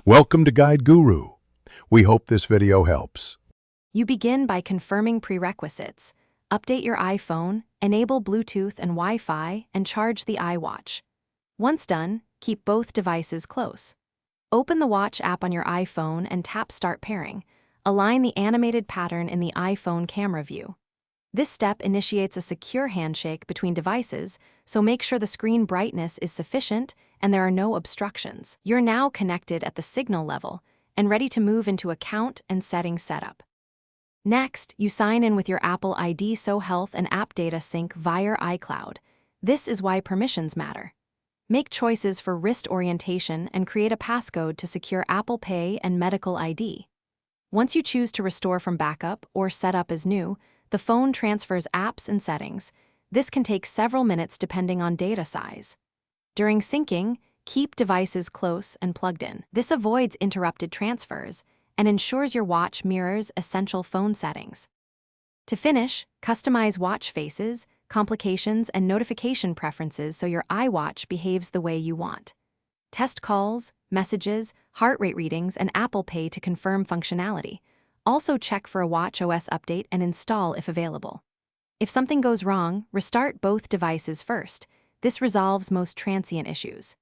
Welcome to Guide Guru. We hope this video helps. You begin by confirming prerequisites. Update your iPhone, enable Bluetooth and Wi-Fi, and charge the Iwatch. Once done, keep both devices close. Open the Watch app on your iPhone and tap Start Pairing. Align the animated pattern in the iPhone camera view. This step initiates a secure handshake between devices, so make sure the screen brightness is sufficient and there are no obstructions. You're now connected at the signal level and ready to move into account and settings setup. Next, you sign in with your Apple ID so health and app data sync via iCloud. This is why permissions matter. Make choices for wrist orientation and create a passcode to secure Apple Pay and Medical ID. Once you choose to restore from backup or set up as new, the phone transfers apps and settings. This can take several minutes depending on data size. During syncing, keep devices close and plugged in. This avoids interrupted transfers and ensures your watch mirrors essential phone settings. To finish, customize watch faces, complications, and notification preferences so your iWatch behaves the way you want. Test calls, messages, heart rate readings, and Apple Pay to confirm functionality. Also check for a watchOS update and install if available. If something goes wrong, restart both devices first. This resolves most transient issues.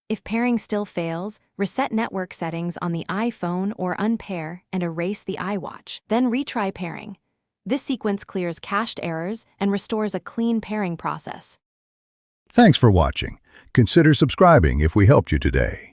If pairing still fails, reset network settings on the iPhone or unpair and erase the iWatch. Then retry pairing. This sequence clears cached errors and restores a clean pairing process. Thanks for watching. Consider subscribing if we helped you today.